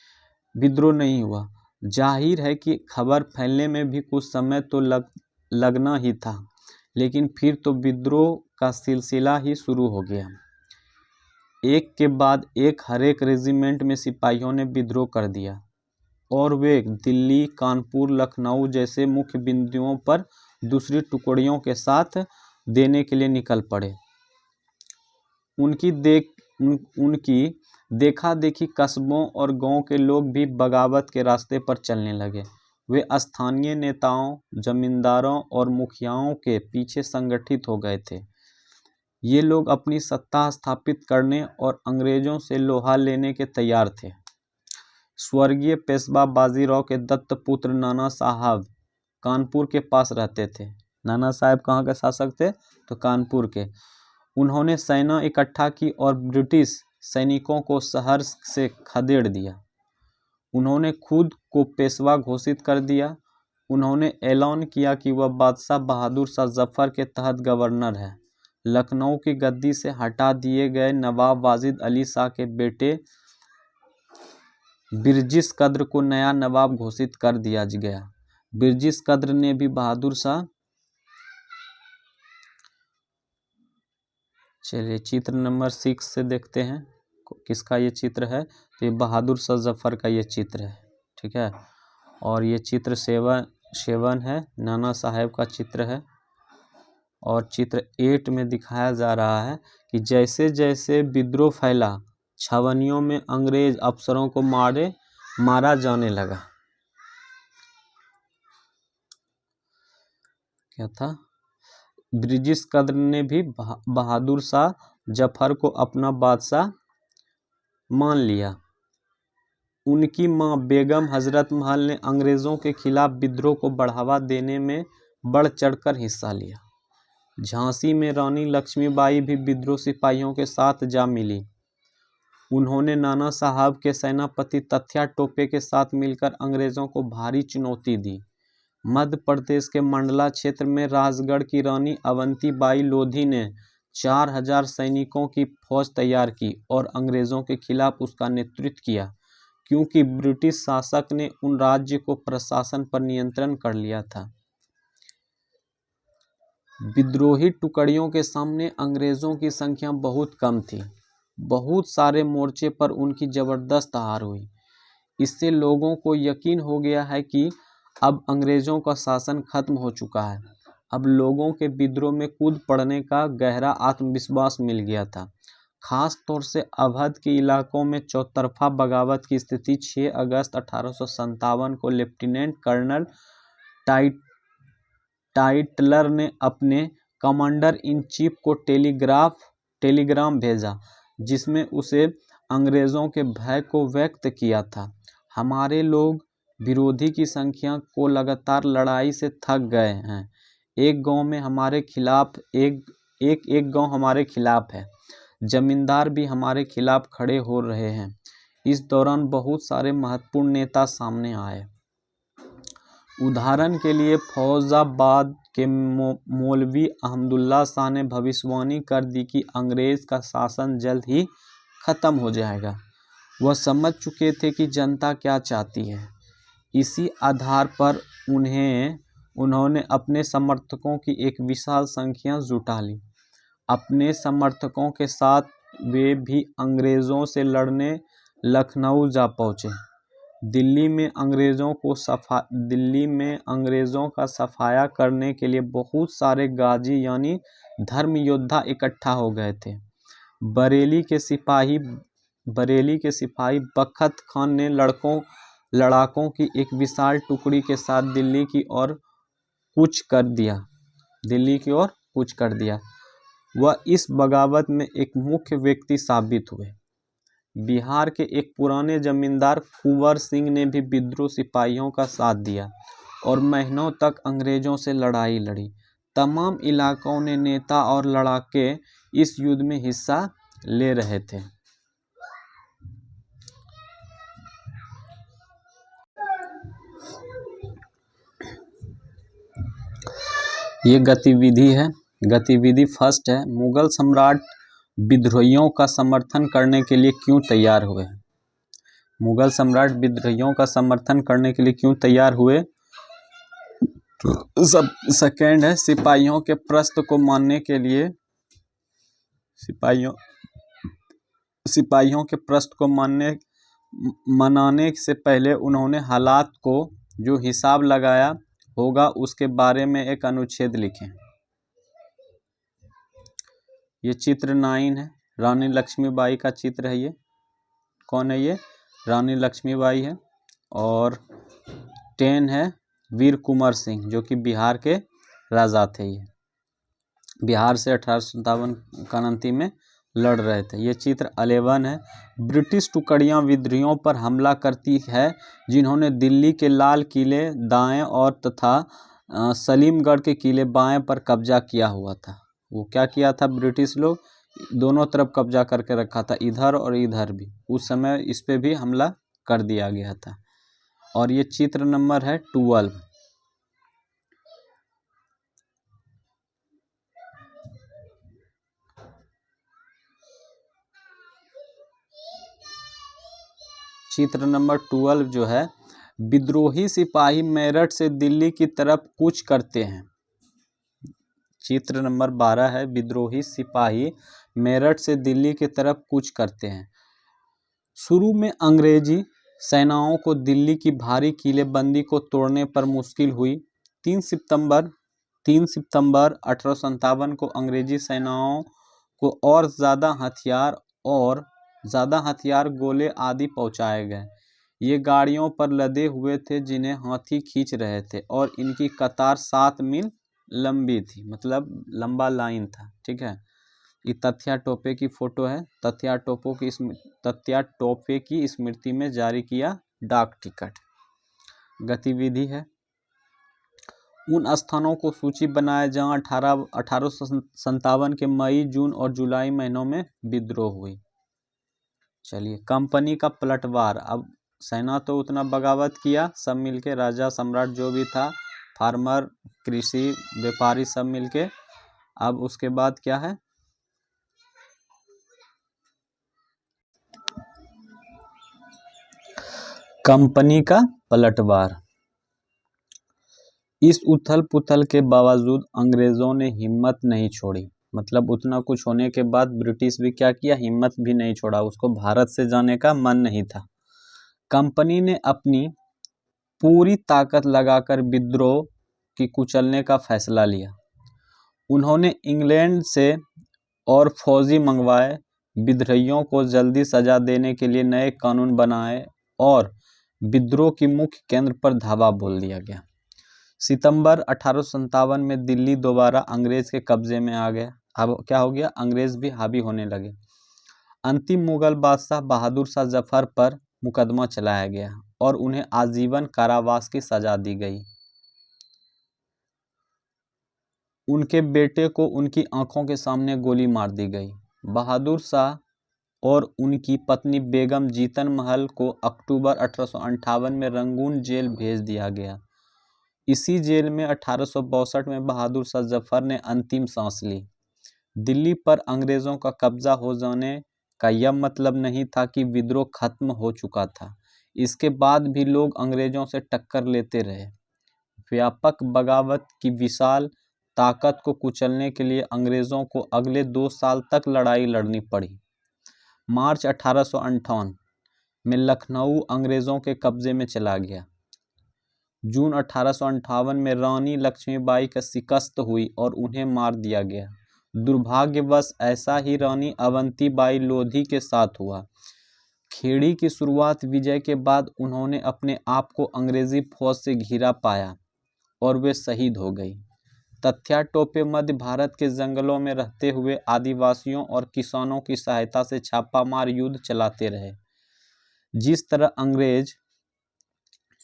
विद्रोह नहीं हुआ। जाहिर है कि खबर फैलने में भी कुछ समय तो लगना ही था, लेकिन फिर तो विद्रोह का सिलसिला ही शुरू हो गया। एक के बाद एक हर एक रेजिमेंट में सिपाहियों ने विद्रोह कर दिया और वे दिल्ली, कानपुर, लखनऊ जैसे मुख्य बिंदुओं पर दूसरी टुकड़ियों के साथ देने के लिए निकल पड़े। उनकी देखा देखी कस्बों और गांव के लोग भी बगावत के रास्ते पर चलने लगे। वे स्थानीय नेताओं, जमींदारों और मुखियाओं के पीछे संगठित हो गए थे। ये लोग अपनी सत्ता स्थापित करने और अंग्रेजों से लोहा लेने के तैयार थे। स्वर्गीय पेशवा बाजीराव के दत्त पुत्र नाना साहब कानपुर के पास रहते थे। नाना साहब कहाँ के शासक थे? तो कानपुर के। उन्होंने सेना इकट्ठा की और ब्रिटिश सैनिकों को शहर से खदेड़ दिया। उन्होंने खुद को पेशवा घोषित कर दिया। उन्होंने ऐलान किया कि वह बादशाह बहादुर शाह जफर के तहत गवर्नर है। लखनऊ की गद्दी से हटा दिए गए नवाब वाजिद अली शाह के बेटे बिरजिस कद्र को नया नवाब घोषित कर दिया गया। बिरजिस कद्र ने भी बहादुर शाह, चलिए चित्र नंबर 6 से देखते हैं किसका ये चित्र है। तो ये बहादुर शाह जफर का ये चित्र है, ठीक है। और ये चित्र 7 है, नाना साहब का चित्र है। और चित्र 8 में दिखाया जा रहा है कि जैसे जैसे विद्रोह फैला, छावनियों में अंग्रेज अफसरों को मारा जाने लगा। क्या था? ब्रिजिस कद्र ने भी बहादुर शाह जफर को अपना बादशाह मान लिया। उनकी मां बेगम हजरत महल ने अंग्रेजों के खिलाफ विद्रोह को बढ़ावा देने में बढ़ चढ़कर हिस्सा लिया। झांसी में रानी लक्ष्मीबाई भी विद्रोह सिपाहियों के साथ जा मिली। उन्होंने नाना साहब के सेनापति तत्या टोपे के साथ मिलकर अंग्रेजों को भारी चुनौती दी। मध्य प्रदेश के मंडला क्षेत्र में राजगढ़ की रानी अवंतीबाई लोधी ने 4000 सैनिकों की फौज तैयार की और अंग्रेजों के खिलाफ उसका नेतृत्व किया, क्योंकि ब्रिटिश शासक ने उन राज्य को प्रशासन पर नियंत्रण कर लिया था। विद्रोही टुकड़ियों के सामने अंग्रेजों की संख्या बहुत कम थी। बहुत सारे मोर्चे पर उनकी जबरदस्त हार हुई। इससे लोगों को यकीन हो गया है कि अब अंग्रेजों का शासन खत्म हो चुका है। अब लोगों के विद्रोह में कूद पड़ने का गहरा आत्मविश्वास मिल गया था। खास तौर से अवध के इलाकों में चौतरफा बगावत की स्थिति 6 अगस्त 1857 को लेफ्टिनेंट कर्नल टाइटलर ने अपने कमांडर इन चीफ को टेलीग्राम भेजा, जिसमें उसे अंग्रेजों के भय को व्यक्त किया था। हमारे लोग विरोधी की संख्या को लगातार लड़ाई से थक गए हैं। एक गांव हमारे खिलाफ है। जमींदार भी हमारे खिलाफ खड़े हो रहे हैं। इस दौरान बहुत सारे महत्वपूर्ण नेता सामने आए। उदाहरण के लिए फौजाबाद के मौलवी अहमदुल्ला शाह ने भविष्यवाणी कर दी कि अंग्रेज का शासन जल्द ही खत्म हो जाएगा। वह समझ चुके थे कि जनता क्या चाहती है। इसी आधार पर उन्होंने अपने समर्थकों की एक विशाल संख्या जुटा ली। अपने समर्थकों के साथ वे भी अंग्रेजों से लड़ने लखनऊ जा पहुंचे। दिल्ली में अंग्रेजों का सफाया करने के लिए बहुत सारे गाजी यानी धर्म योद्धा इकट्ठा हो गए थे। बरेली के सिपाही बख्त खान ने लड़ाकों की एक विशाल टुकड़ी के साथ दिल्ली की ओर कूच कर दिया। वह इस बगावत में एक मुख्य व्यक्ति साबित हुए। बिहार के एक पुराने जमींदार कुंवर सिंह ने भी विद्रोह सिपाहियों का साथ दिया और महीनों तक अंग्रेजों से लड़ाई लड़ी। तमाम इलाकों ने नेता और लड़ाके इस युद्ध में हिस्सा ले रहे थे। ये गतिविधि है। गतिविधि फर्स्ट है, मुगल सम्राट विद्रोहियों का समर्थन करने के लिए क्यों तैयार हुए। मुगल सम्राट विद्रोहियों का समर्थन करने के लिए क्यों तैयार हुए। सेकेंड है, सिपाहियों के प्रश्न को मानने के लिए सिपाहियों के प्रश्न को मनाने से पहले उन्होंने हालात को जो हिसाब लगाया होगा उसके बारे में एक अनुच्छेद लिखें। ये चित्र 9 है, रानी लक्ष्मीबाई का चित्र है। ये कौन है? ये रानी लक्ष्मीबाई है। और 10 है, वीर कुंवर सिंह, जो कि बिहार के राजा थे। ये बिहार से 1857 क्रांति में लड़ रहे थे। ये चित्र 11 है। ब्रिटिश टुकड़ियां विद्रोहियों पर हमला करती है जिन्होंने दिल्ली के लाल किले दाएं और तथा सलीमगढ़ के किले बाएं पर कब्जा किया हुआ था। वो क्या किया था, ब्रिटिश लोग दोनों तरफ कब्जा करके रखा था, इधर और इधर भी। उस समय इस पे भी हमला कर दिया गया था। और ये चित्र नंबर है 12। चित्र नंबर 12 जो है, विद्रोही सिपाही मेरठ से दिल्ली की तरफ कूच करते हैं। चित्र नंबर 12 है, विद्रोही सिपाही मेरठ से दिल्ली की तरफ कूच करते हैं। शुरू में अंग्रेजी सेनाओं को दिल्ली की भारी किलेबंदी को तोड़ने पर मुश्किल हुई। 3 सितंबर 1857 को अंग्रेजी सेनाओं को और ज़्यादा हथियार गोले आदि पहुंचाए गए। ये गाड़ियों पर लदे हुए थे जिन्हें हाथी खींच रहे थे और इनकी कतार 7 मील लंबी थी, मतलब लंबा लाइन था। ठीक है, ये तथ्या टोपे की फोटो है। तथ्या टोपे की स्मृति में जारी किया डाक टिकट। गतिविधि है, उन स्थानों को सूची बनाए जहां 1857 के मई, जून और जुलाई महीनों में विद्रोह हुई। चलिए, कंपनी का पलटवार। अब सेना तो उतना बगावत किया, सब मिलके, राजा सम्राट जो भी था, फार्मर, कृषि व्यापारी, सब मिलके। अब उसके बाद क्या है, कंपनी का पलटवार। इस उथल पुथल के बावजूद अंग्रेजों ने हिम्मत नहीं छोड़ी। मतलब उतना कुछ होने के बाद ब्रिटिश भी क्या किया, हिम्मत भी नहीं छोड़ा। उसको भारत से जाने का मन नहीं था। कंपनी ने अपनी पूरी ताकत लगाकर विद्रोह की कुचलने का फैसला लिया। उन्होंने इंग्लैंड से और फौजी मंगवाए, विद्रोहियों को जल्दी सजा देने के लिए नए कानून बनाए और विद्रोह की मुख्य केंद्र पर धावा बोल दिया गया। सितंबर 1857 में दिल्ली दोबारा अंग्रेज के कब्जे में आ गया। अब क्या हो गया, अंग्रेज भी हावी होने लगे। अंतिम मुगल बादशाह बहादुर शाह जफर पर मुकदमा चलाया गया और उन्हें आजीवन कारावास की सजा दी गई। उनके बेटे को उनकी आंखों के सामने गोली मार दी गई। बहादुर शाह और उनकी पत्नी बेगम जीतन महल को अक्टूबर 1858 में रंगून जेल भेज दिया गया। इसी जेल में 1862 में बहादुर शाह जफर ने अंतिम सांस ली। दिल्ली पर अंग्रेजों का कब्जा हो जाने का यह मतलब नहीं था कि विद्रोह खत्म हो चुका था। इसके बाद भी लोग अंग्रेजों से टक्कर लेते रहे। व्यापक बगावत की विशाल ताकत को कुचलने के लिए अंग्रेजों को अगले 2 साल तक लड़ाई लड़नी पड़ी। मार्च 1858 में लखनऊ अंग्रेजों के कब्जे में चला गया। जून 1858 में रानी लक्ष्मीबाई का शिकस्त हुई और उन्हें मार दिया गया। दुर्भाग्यवश ऐसा ही रानी अवंतीबाई लोधी के साथ हुआ। खेड़ी की शुरुआत विजय के बाद उन्होंने अपने आप को अंग्रेजी फौज से घिरा पाया और वे शहीद हो गई। तथ्या टोपे मध्य भारत के जंगलों में रहते हुए आदिवासियों और किसानों की सहायता से छापामार युद्ध चलाते रहे।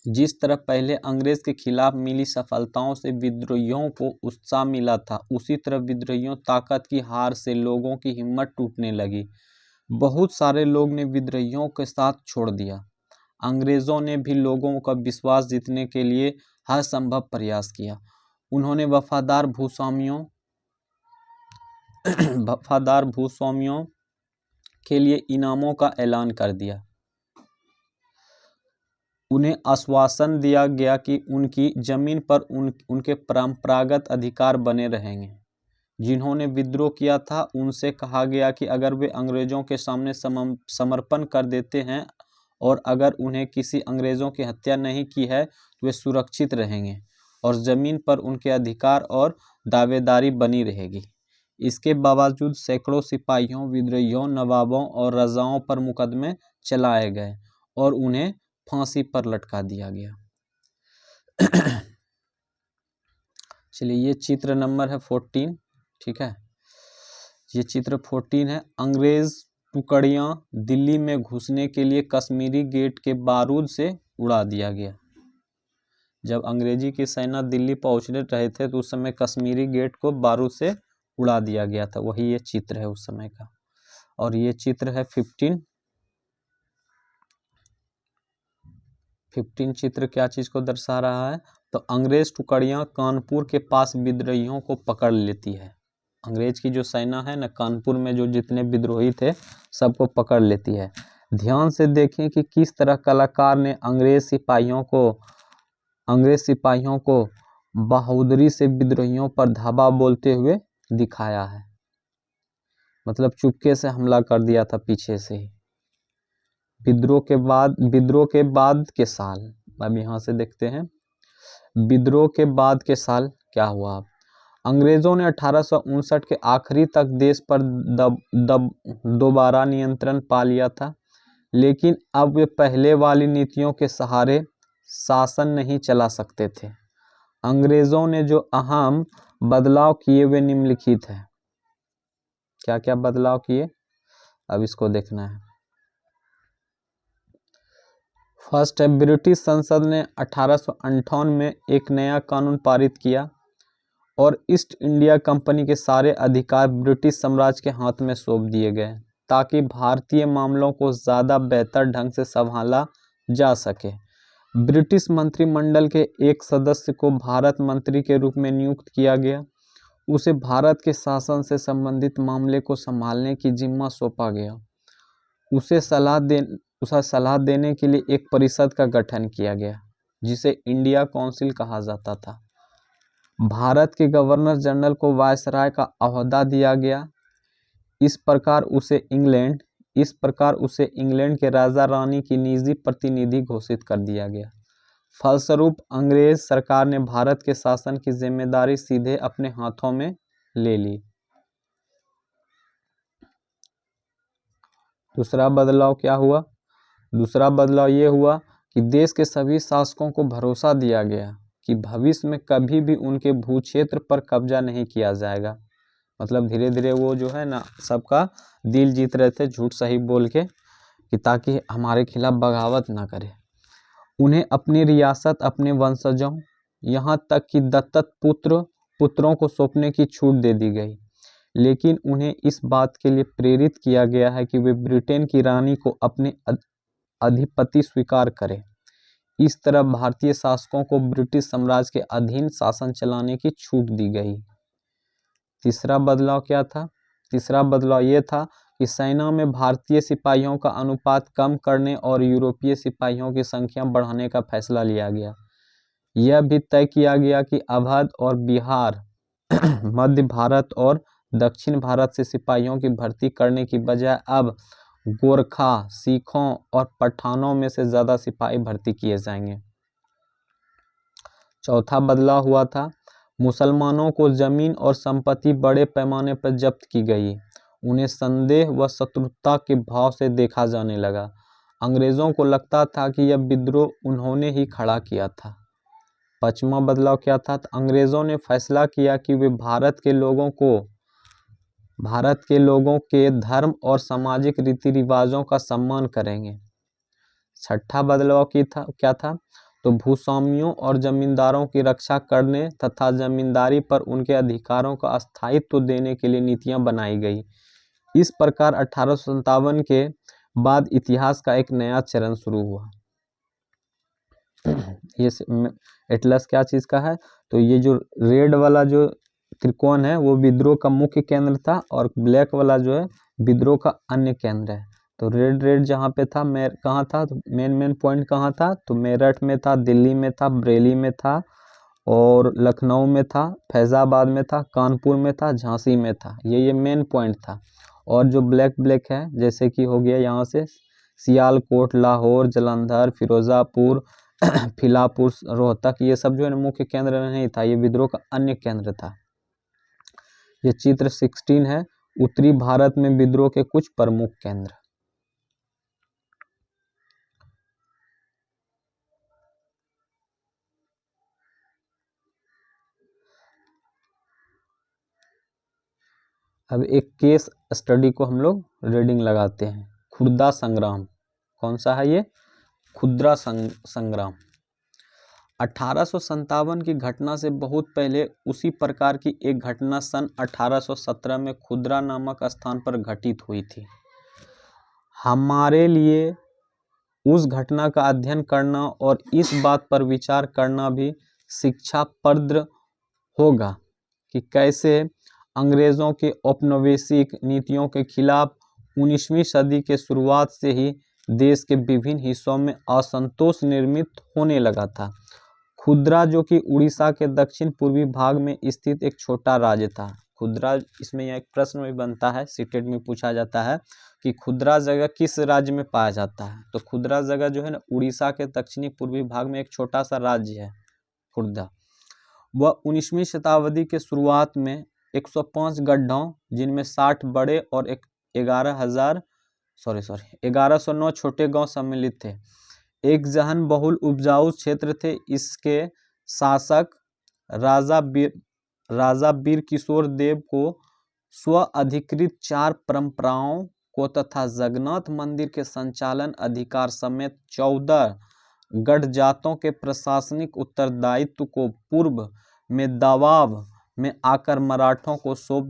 जिस तरह पहले अंग्रेज के खिलाफ मिली सफलताओं से विद्रोहियों को उत्साह मिला था, उसी तरह विद्रोहियों ताकत की हार से लोगों की हिम्मत टूटने लगी। बहुत सारे लोग ने विद्रोहियों के साथ छोड़ दिया। अंग्रेजों ने भी लोगों का विश्वास जीतने के लिए हर संभव प्रयास किया। उन्होंने वफादार भूस्वामियों के लिए इनामों का ऐलान कर दिया। उन्हें आश्वासन दिया गया कि उनकी जमीन पर उनके परंपरागत अधिकार बने रहेंगे। जिन्होंने विद्रोह किया था उनसे कहा गया कि अगर वे अंग्रेजों के सामने समर्पण कर देते हैं और अगर उन्हें किसी अंग्रेजों की हत्या नहीं की है तो वे सुरक्षित रहेंगे और ज़मीन पर उनके अधिकार और दावेदारी बनी रहेगी। इसके बावजूद सैकड़ों सिपाहियों, विद्रोहियों, नवाबों और रजाओं पर मुकदमे चलाए गए और उन्हें फांसी पर लटका दिया गया। चलिए ये चित्र नंबर है 14, ठीक है। ये चित्र 14 है। अंग्रेज टुकड़ियां दिल्ली में घुसने के लिए कश्मीरी गेट के बारूद से उड़ा दिया गया। जब अंग्रेजी की सेना दिल्ली पहुंचने रहे थे तो उस समय कश्मीरी गेट को बारूद से उड़ा दिया गया था, वही ये चित्र है उस समय का। और ये चित्र है 15 चित्र क्या चीज को दर्शा रहा है, तो अंग्रेज टुकड़ियां कानपुर के पास विद्रोहियों को पकड़ लेती है। अंग्रेज की जो सेना है ना, कानपुर में जो जितने विद्रोही थे सबको पकड़ लेती है। ध्यान से देखें कि किस तरह कलाकार ने अंग्रेज सिपाहियों को बहादुरी से विद्रोहियों पर धावा बोलते हुए दिखाया है। मतलब चुपके से हमला कर दिया था पीछे से ही। विद्रोह के बाद के साल, अब यहाँ से देखते हैं विद्रोह के बाद के साल क्या हुआ। अंग्रेजों ने 1859 के आखिरी तक देश पर दोबारा नियंत्रण पा लिया था, लेकिन अब वे पहले वाली नीतियों के सहारे शासन नहीं चला सकते थे। अंग्रेजों ने जो अहम बदलाव किए वे निम्नलिखित हैं। क्या क्या बदलाव किए, अब इसको देखना है। फर्स्ट है, ब्रिटिश संसद ने 1858 में एक नया कानून पारित किया और ईस्ट इंडिया कंपनी के सारे अधिकार ब्रिटिश साम्राज्य के हाथ में सौंप दिए गए ताकि भारतीय मामलों को ज़्यादा बेहतर ढंग से संभाला जा सके। ब्रिटिश मंत्रिमंडल के एक सदस्य को भारत मंत्री के रूप में नियुक्त किया गया। उसे भारत के शासन से संबंधित मामले को संभालने की जिम्मा सौंपा गया। उसे सलाह देने के लिए एक परिषद का गठन किया गया जिसे इंडिया काउंसिल कहा जाता था। भारत के गवर्नर जनरल को वायसराय का ओहदा दिया गया। इस प्रकार उसे इंग्लैंड के राजा रानी की निजी प्रतिनिधि घोषित कर दिया गया। फलस्वरूप अंग्रेज सरकार ने भारत के शासन की जिम्मेदारी सीधे अपने हाथों में ले ली। दूसरा बदलाव क्या हुआ? दूसरा बदलाव ये हुआ कि देश के सभी शासकों को भरोसा दिया गया कि भविष्य में कभी भी उनके भूक्षेत्र पर कब्जा नहीं किया जाएगा। मतलब धीरे धीरे वो जो है ना सबका दिल जीत रहे थे झूठ सही बोल के, कि ताकि हमारे खिलाफ बगावत ना करे। उन्हें अपनी रियासत अपने वंशजों यहाँ तक कि दत्तक पुत्रों को सौंपने की छूट दे दी गई, लेकिन उन्हें इस बात के लिए प्रेरित किया गया है कि वे ब्रिटेन की रानी को अपने अधिपति स्वीकार करें। इस तरह भारतीय शासकों को ब्रिटिश साम्राज्य के अधीन शासन चलाने की छूट दी गई। तीसरा बदलाव क्या था? तीसरा बदलाव ये था कि सेना में भारतीय सिपाहियों का अनुपात कम करने और यूरोपीय सिपाहियों की संख्या बढ़ाने का फैसला लिया गया। यह भी तय किया गया कि अवध और बिहार मध्य भारत और दक्षिण भारत से सिपाहियों की भर्ती करने की बजाय अब गोरखा, सिखों और पठानों में से ज़्यादा सिपाही भर्ती किए जाएंगे। चौथा बदलाव हुआ था, मुसलमानों को जमीन और संपत्ति बड़े पैमाने पर जब्त की गई। उन्हें संदेह व शत्रुता के भाव से देखा जाने लगा। अंग्रेजों को लगता था कि यह विद्रोह उन्होंने ही खड़ा किया था। पांचवा बदलाव क्या था? अंग्रेजों ने फैसला किया कि वे भारत के लोगों के धर्म और सामाजिक रीति रिवाजों का सम्मान करेंगे। छठा बदलाव क्या था? तो भूस्वामियों और जमींदारों की रक्षा करने तथा जमींदारी पर उनके अधिकारों का स्थायित्व देने के लिए नीतियां बनाई गई। इस प्रकार 1857 के बाद इतिहास का एक नया चरण शुरू हुआ। ये एटलस क्या चीज का है? तो ये जो रेड वाला जो त्रिकोण है वो विद्रोह का मुख्य केंद्र था और ब्लैक वाला जो है विद्रोह का अन्य केंद्र है। तो रेड जहाँ पे था, कहाँ था? तो मेन पॉइंट कहाँ था? तो मेरठ में था, दिल्ली में था, बरेली में था और लखनऊ में था, फैजाबाद में था, कानपुर में था, झांसी में था। ये मेन पॉइंट था। और जो ब्लैक है जैसे कि हो गया यहाँ से सियालकोट, लाहौर, जालंधर, फिरोजापुर, फिलापुर, रोहतक, ये सब जो है मुख्य केंद्र नहीं था, ये विद्रोह का अन्य केंद्र था। ये चित्र 16 है, उत्तरी भारत में विद्रोह के कुछ प्रमुख केंद्र। अब एक केस स्टडी को हम लोग रीडिंग लगाते हैं। खुर्दा संग्राम, कौन सा है ये? खुर्दा संग्राम। 1857 की घटना से बहुत पहले उसी प्रकार की एक घटना सन 1817 में खुर्दा नामक स्थान पर घटित हुई थी। हमारे लिए उस घटना का अध्ययन करना और इस बात पर विचार करना भी शिक्षाप्रद होगा कि कैसे अंग्रेज़ों के औपनिवेशिक नीतियों के खिलाफ 19वीं सदी के शुरुआत से ही देश के विभिन्न हिस्सों में असंतोष निर्मित होने लगा था। खुर्दा, जो कि उड़ीसा के दक्षिण पूर्वी भाग में स्थित एक छोटा राज्य था। खुर्दा, इसमें यह एक प्रश्न भी बनता है, सीटेट में पूछा जाता है कि खुर्दा जगह किस राज्य में पाया जाता है। तो खुर्दा जगह जो है ना, उड़ीसा के दक्षिणी पूर्वी भाग में एक छोटा सा राज्य है खुर्दा। वह 19वीं शताब्दी के शुरुआत में 105 गड्ढों, जिनमें 60 बड़े और 1109 छोटे गांव सम्मिलित थे, एक जहन बहुल उपजाऊ क्षेत्र थे। इसके शासक राजा वीर किशोर देव को स्व अधिकृत 4 परंपराओं को तथा जगन्नाथ मंदिर के संचालन अधिकार समेत 14 गढ़जातों के प्रशासनिक उत्तरदायित्व को पूर्व में दबाव में आकर मराठों को सौंप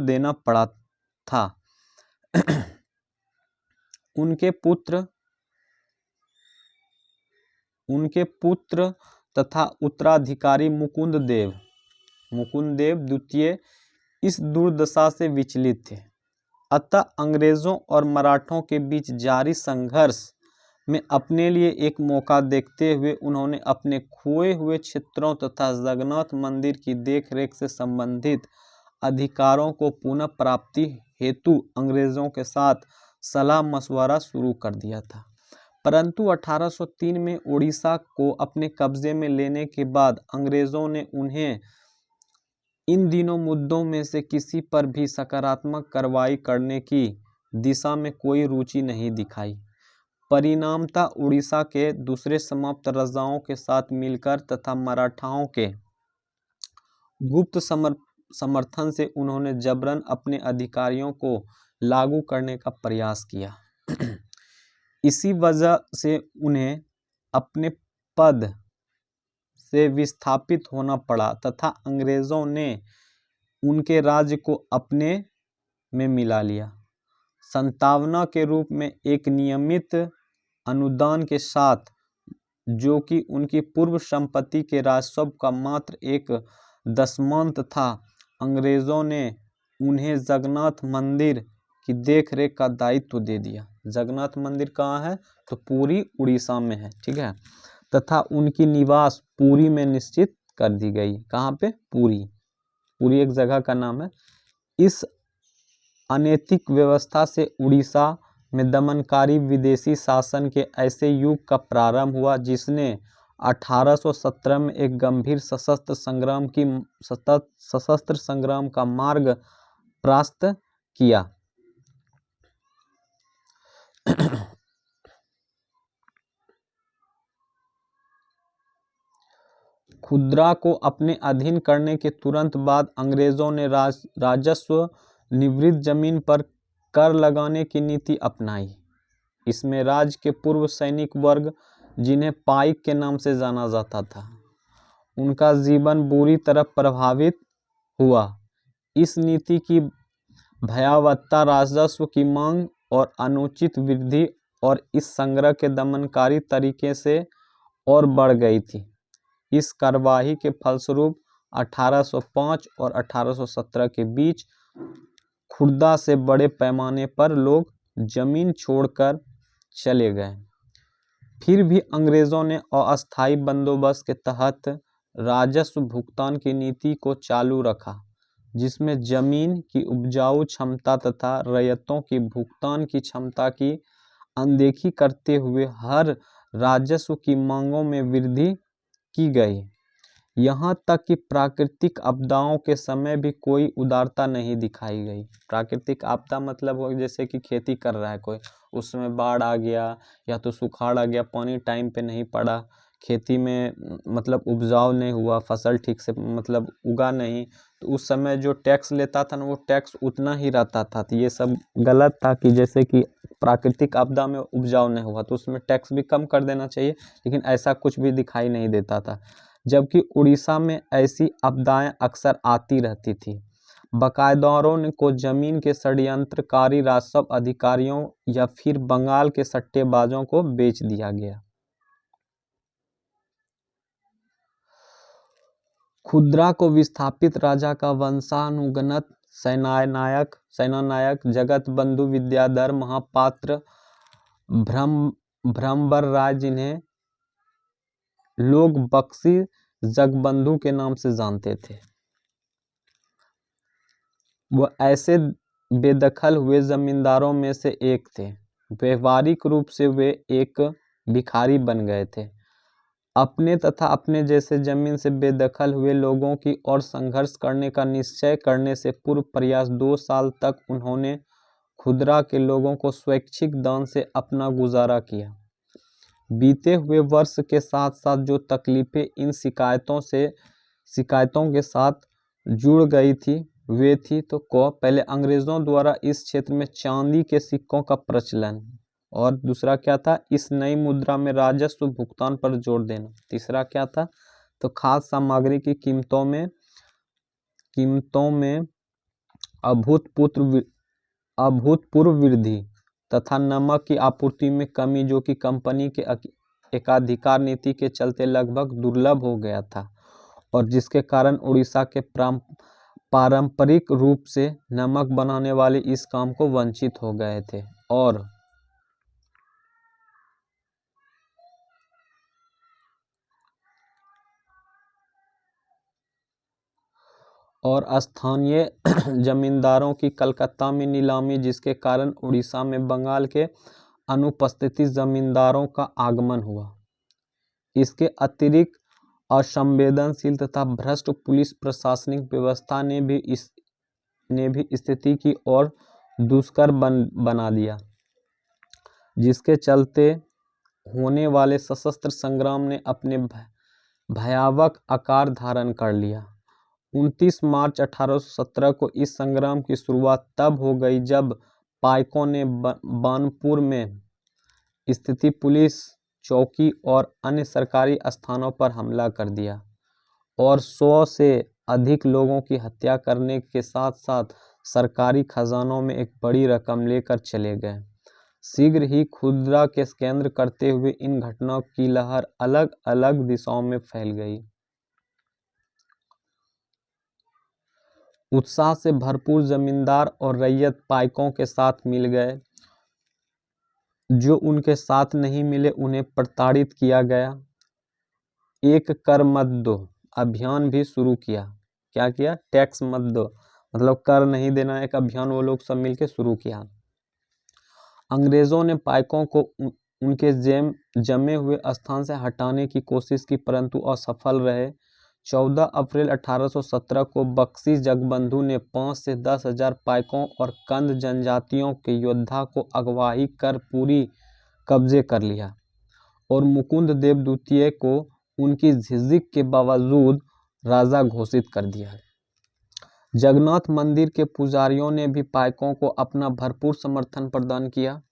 देना पड़ा था। उनके पुत्र तथा उत्तराधिकारी मुकुंद देव द्वितीय इस दुर्दशा से विचलित थे। अतः अंग्रेजों और मराठों के बीच जारी संघर्ष में अपने लिए एक मौका देखते हुए उन्होंने अपने खोए हुए क्षेत्रों तथा जगन्नाथ मंदिर की देखरेख से संबंधित अधिकारों को पुनः प्राप्ति हेतु अंग्रेजों के साथ सलाह मशवरा शुरू कर दिया था। परंतु 1803 में उड़ीसा को अपने कब्जे में लेने के बाद अंग्रेजों ने उन्हें इन दिनों मुद्दों में से किसी पर भी सकारात्मक कार्रवाई करने की दिशा में कोई रुचि नहीं दिखाई। परिणामतः उड़ीसा के दूसरे समाप्त राजाओं के साथ मिलकर तथा मराठाओं के गुप्त समर्थन से उन्होंने जबरन अपने अधिकारियों को लागू करने का प्रयास किया। इसी वजह से उन्हें अपने पद से विस्थापित होना पड़ा तथा अंग्रेजों ने उनके राज्य को अपने में मिला लिया। संतावना के रूप में एक नियमित अनुदान के साथ, जो कि उनकी पूर्व संपत्ति के राजस्व का मात्र एक दशमांश था, अंग्रेजों ने उन्हें जगन्नाथ मंदिर की देखरेख का दायित्व दे दिया। जगन्नाथ मंदिर कहाँ है? तो पूरी उड़ीसा में है, ठीक है। तथा उनकी निवास पुरी में निश्चित कर दी गई। कहाँ पे? पुरी एक जगह का नाम है। इस अनैतिक व्यवस्था से उड़ीसा में दमनकारी विदेशी शासन के ऐसे युग का प्रारंभ हुआ जिसने 1817 में एक गंभीर सशस्त्र संग्राम का मार्ग प्रशस्त किया। खुर्दा को अपने अधीन करने के तुरंत बाद अंग्रेजों ने राजस्व निवृत्त जमीन पर कर लगाने की नीति अपनाई। इसमें राज्य के पूर्व सैनिक वर्ग, जिन्हें पाइक के नाम से जाना जाता था, उनका जीवन बुरी तरह प्रभावित हुआ। इस नीति की भयावहता राजस्व की मांग और अनुचित वृद्धि और इस संग्रह के दमनकारी तरीके से और बढ़ गई थी। इस कार्यवाही के फलस्वरूप 1805 और 1817 के बीच खुर्दा से बड़े पैमाने पर लोग जमीन छोड़कर चले गए। फिर भी अंग्रेजों ने अस्थायी बंदोबस्त के तहत राजस्व भुगतान की नीति को चालू रखा, जिसमें जमीन की उपजाऊ क्षमता तथा रैयतों की भुगतान की क्षमता की अनदेखी करते हुए हर राजस्व की मांगों में वृद्धि की गई। यहाँ तक कि प्राकृतिक आपदाओं के समय भी कोई उदारता नहीं दिखाई गई। प्राकृतिक आपदा मतलब हो जैसे कि खेती कर रहा है कोई, उस समय बाढ़ आ गया या तो सुखाड़ आ गया, पानी टाइम पे नहीं पड़ा, खेती में मतलब उपजाऊ नहीं हुआ, फसल ठीक से मतलब उगा नहीं, तो उस समय जो टैक्स लेता था ना वो टैक्स उतना ही रहता था। तो ये सब गलत था कि जैसे कि प्राकृतिक आपदा में उपजाऊ नहीं हुआ तो उसमें टैक्स भी कम कर देना चाहिए, लेकिन ऐसा कुछ भी दिखाई नहीं देता था। जबकि उड़ीसा में ऐसी आपदाएं अक्सर आती रहती थी। बकायेदारों को जमीन के षड्यंत्रकारी राजस्व अधिकारियों या फिर बंगाल के सट्टेबाजों को बेच दिया गया। खुदरा को विस्थापित राजा का वंशानुगत सेनानायक जगत बंधु विद्याधर महापात्र भ्रमर राय, जिन्हें लोग बक्सी जगबंधु के नाम से जानते थे, वह ऐसे बेदखल हुए जमींदारों में से एक थे। व्यवहारिक रूप से वे एक भिखारी बन गए थे। अपने तथा अपने जैसे जमीन से बेदखल हुए लोगों की ओर संघर्ष करने का निश्चय करने से पूर्व प्रयास 2 साल तक उन्होंने खुदरा के लोगों को स्वैच्छिक दान से अपना गुजारा किया। बीते हुए वर्ष के साथ साथ जो तकलीफें इन शिकायतों के साथ जुड़ गई थी वे थी तो पहले अंग्रेजों द्वारा इस क्षेत्र में चांदी के सिक्कों का प्रचलन, और दूसरा क्या था, इस नई मुद्रा में राजस्व भुगतान पर जोर देना। तीसरा क्या था, तो खाद्य सामग्री की कीमतों में अभूतपूर्व वृद्धि तथा नमक की आपूर्ति में कमी, जो कि कंपनी के एकाधिकार नीति के चलते लगभग दुर्लभ हो गया था और जिसके कारण उड़ीसा के पारंपरिक रूप से नमक बनाने वाले इस काम को वंचित हो गए थे। और स्थानीय जमींदारों की कलकत्ता में नीलामी, जिसके कारण उड़ीसा में बंगाल के अनुपस्थित जमींदारों का आगमन हुआ। इसके अतिरिक्त असंवेदनशील तथा भ्रष्ट पुलिस प्रशासनिक व्यवस्था ने भी स्थिति की ओर दुष्कर बना दिया, जिसके चलते होने वाले सशस्त्र संग्राम ने अपने भयावह आकार धारण कर लिया। 29 मार्च 1817 को इस संग्राम की शुरुआत तब हो गई जब पाइकों ने बानपुर में स्थित पुलिस चौकी और अन्य सरकारी स्थानों पर हमला कर दिया और 100 से अधिक लोगों की हत्या करने के साथ साथ सरकारी खजानों में एक बड़ी रकम लेकर चले गए। शीघ्र ही खुदरा के केंद्र करते हुए इन घटनाओं की लहर अलग अलग दिशाओं में फैल गई। उत्साह से भरपूर जमींदार और रैयत पाइकों के साथ मिल गए, जो उनके साथ नहीं मिले उन्हें प्रताड़ित किया गया। एक कर मत दो अभियान भी शुरू किया। क्या किया? टैक्स मत दो, मतलब कर नहीं देना, एक अभियान वो लोग सब मिलकर शुरू किया। अंग्रेजों ने पाइकों को उनके जमे हुए स्थान से हटाने की कोशिश की, परंतु असफल रहे। 14 अप्रैल 1817 को बक्सी जगबंधु ने 5 से 10 हजार पाइकों और कंद जनजातियों के योद्धा को अगवाई कर पूरी कब्जे कर लिया और मुकुंद देव द्वितीय को उनकी झिझक के बावजूद राजा घोषित कर दिया। जगन्नाथ मंदिर के पुजारियों ने भी पाइकों को अपना भरपूर समर्थन प्रदान किया।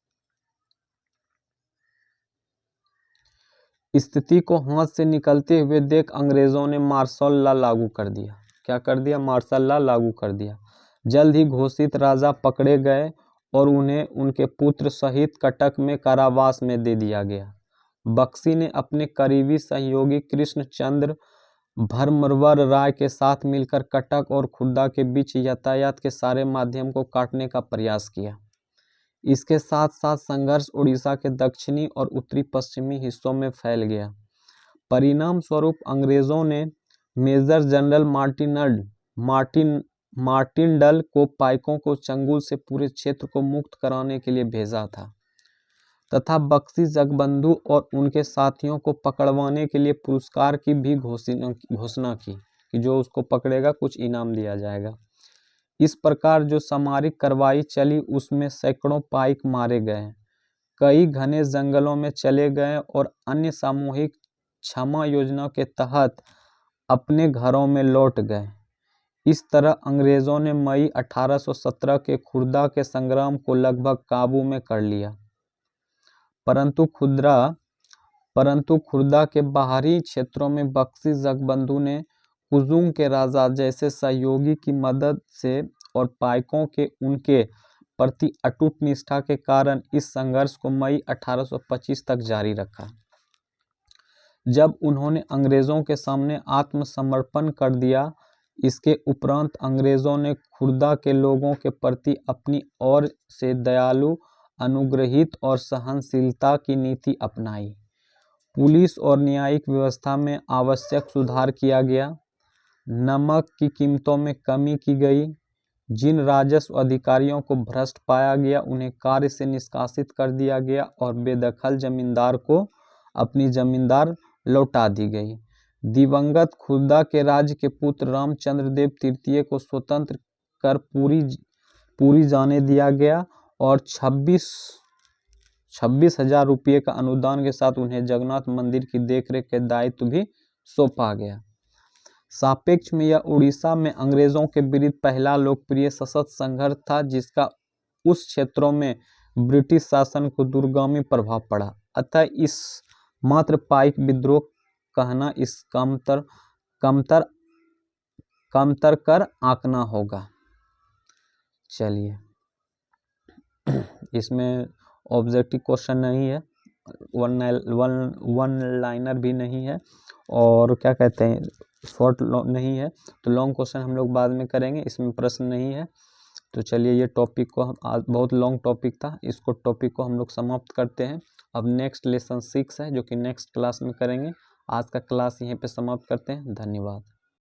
स्थिति को हाथ से निकलते हुए देख अंग्रेजों ने मार्शल लॉ लागू कर दिया। क्या कर दिया? मार्शल लॉ लागू कर दिया। जल्द ही घोषित राजा पकड़े गए और उन्हें उनके पुत्र सहित कटक में कारावास में दे दिया गया। बक्सी ने अपने करीबी सहयोगी कृष्णचंद्र भरमर राय के साथ मिलकर कटक और खुर्दा के बीच यातायात के सारे माध्यम को काटने का प्रयास किया। इसके साथ साथ संघर्ष उड़ीसा के दक्षिणी और उत्तरी पश्चिमी हिस्सों में फैल गया। परिणाम स्वरूप अंग्रेजों ने मेजर जनरल मार्टिनडल को पाइकों को चंगुल से पूरे क्षेत्र को मुक्त कराने के लिए भेजा था तथा बक्सी जगबंधु और उनके साथियों को पकड़वाने के लिए पुरस्कार की भी घोषणा की कि जो उसको पकड़ेगा कुछ इनाम दिया जाएगा। इस प्रकार जो सामरिक कार्रवाई चली उसमें सैकड़ों पाइक मारे गए, कई घने जंगलों में चले गए और अन्य सामूहिक क्षमा योजना के तहत अपने घरों में लौट गए। इस तरह अंग्रेजों ने मई 1817 के खुर्दा के संग्राम को लगभग काबू में कर लिया, परंतु खुर्दा के बाहरी क्षेत्रों में बख्शी जगबंधु ने कुजुंग के राजा जैसे सहयोगी की मदद से और पाइकों के उनके प्रति अटूट निष्ठा के कारण इस संघर्ष को मई 1825 तक जारी रखा। जब उन्होंने अंग्रेजों के सामने आत्मसमर्पण कर दिया, इसके उपरांत अंग्रेजों ने खुर्दा के लोगों के प्रति अपनी ओर से दयालु, अनुग्रहित और सहनशीलता की नीति अपनाई। पुलिस और न्यायिक व्यवस्था में आवश्यक सुधार किया गया। नमक की कीमतों में कमी की गई। जिन राजस्व अधिकारियों को भ्रष्ट पाया गया उन्हें कार्य से निष्कासित कर दिया गया और बेदखल जमींदार को अपनी जमींदार लौटा दी गई। दिवंगत खुर्दा के राज्य के पुत्र रामचंद्र देव तृतीय को स्वतंत्र कर पूरी जाने दिया गया और 26,000 रुपये का अनुदान के साथ उन्हें जगन्नाथ मंदिर की देखरेख के दायित्व भी सौंपा गया। सापेक्ष में यह उड़ीसा में अंग्रेजों के विरुद्ध पहला लोकप्रिय सशक्त संघर्ष था, जिसका उस क्षेत्रों में ब्रिटिश शासन को दूरगामी प्रभाव पड़ा। अतः इस मात्र पाइक विद्रोह कहना इस कमतर कर आंकना होगा। चलिए, इसमें ऑब्जेक्टिव क्वेश्चन नहीं है, वन लाइनर भी नहीं है और क्या कहते हैं शॉर्ट नहीं है, तो लॉन्ग क्वेश्चन हम लोग बाद में करेंगे। इसमें प्रश्न नहीं है। तो चलिए, ये टॉपिक को हम आज बहुत लॉन्ग टॉपिक था, इसको टॉपिक को हम लोग समाप्त करते हैं। अब नेक्स्ट लेसन 6 है जो कि नेक्स्ट क्लास में करेंगे। आज का क्लास यहीं पे समाप्त करते हैं। धन्यवाद।